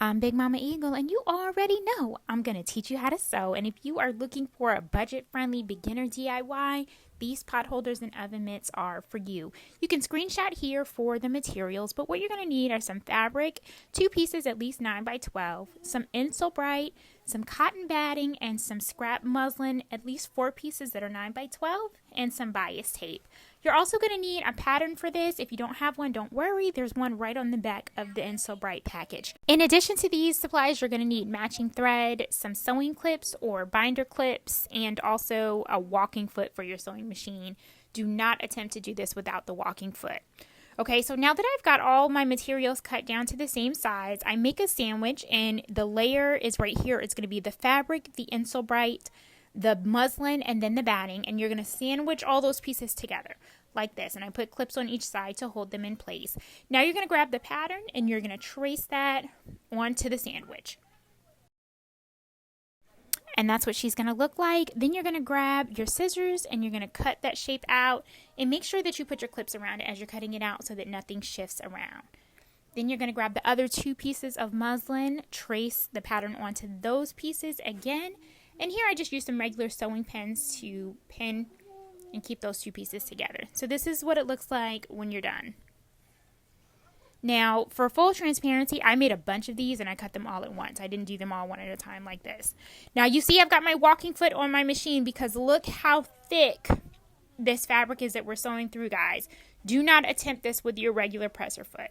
I'm Big Mama Eagle, and you already know I'm going to teach you how to sew. And if you are looking for a budget-friendly beginner DIY, these pot holders and oven mitts are for you. You can screenshot here for the materials, but what you're going to need are some fabric, 2 pieces at least 9 by 12, some Insole Bright, some cotton batting, and some scrap muslin, at least 4 pieces that are 9 by 12, and some bias tape. You're also going to need a pattern for this. If you don't have one, don't worry. There's one right on the back of the Insole Bright package. In addition to these supplies, you're going to need matching thread, some sewing clips or binder clips, and also a walking foot for your sewing machine. Do not attempt to do this without the walking foot. Okay, so now that I've got all my materials cut down to the same size, I make a sandwich, and the layer is right here. It's going to be the fabric, the Insole Bright, the muslin, and then the batting, and you're going to sandwich all those pieces together like this, and I put clips on each side to hold them in place. Now you're going to grab the pattern and you're going to trace that onto the sandwich. And that's what she's going to look like. Then you're going to grab your scissors and you're going to cut that shape out, and make sure that you put your clips around it as you're cutting it out so that nothing shifts around. Then you're going to grab the other 2 pieces of muslin, trace the pattern onto those pieces again. And here I just use some regular sewing pins to pin and keep those 2 pieces together. So this is what it looks like when you're done. Now, for full transparency, I made a bunch of these and I cut them all at once. I didn't do them all one at a time like this. Now you see I've got my walking foot on my machine because look how thick this fabric is that we're sewing through, guys. Do not attempt this with your regular presser foot.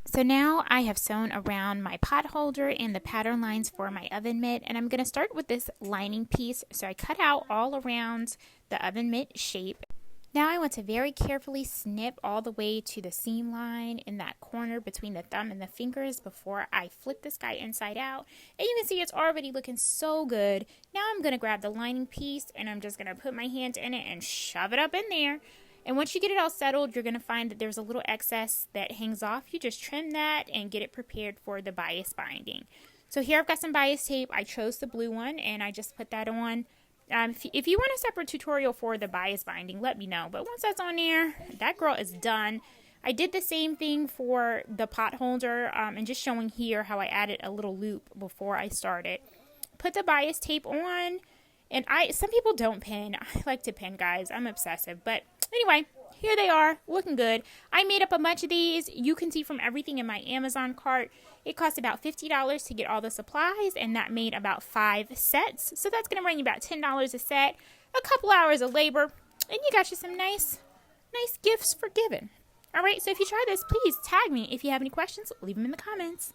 So now I have sewn around my pot holder and the pattern lines for my oven mitt, and I'm going to start with this lining piece. So I cut out all around the oven mitt shape. Now I want to very carefully snip all the way to the seam line in that corner between the thumb and the fingers before I flip this guy inside out. And you can see it's already looking so good. Now I'm going to grab the lining piece and I'm just going to put my hand in it and shove it up in there. And once you get it all settled, you're going to find that there's a little excess that hangs off. You just trim that and get it prepared for the bias binding. So here I've got some bias tape. I chose the blue one and I just put that on. If you want a separate tutorial for the bias binding, let me know. But once that's on there, that girl is done. I did the same thing for the pot holder, and just showing here how I added a little loop before I started. Put the bias tape on, and some people don't pin. I like to pin, guys. I'm obsessive. But anyway, here they are, looking good. I made up a bunch of these. You can see from everything in my Amazon cart, it cost about $50 to get all the supplies, and that made about 5 sets. So that's going to run you about $10 a set, a couple hours of labor, and you got you some nice gifts for giving. All right, so if you try this, please tag me. If you have any questions, leave them in the comments.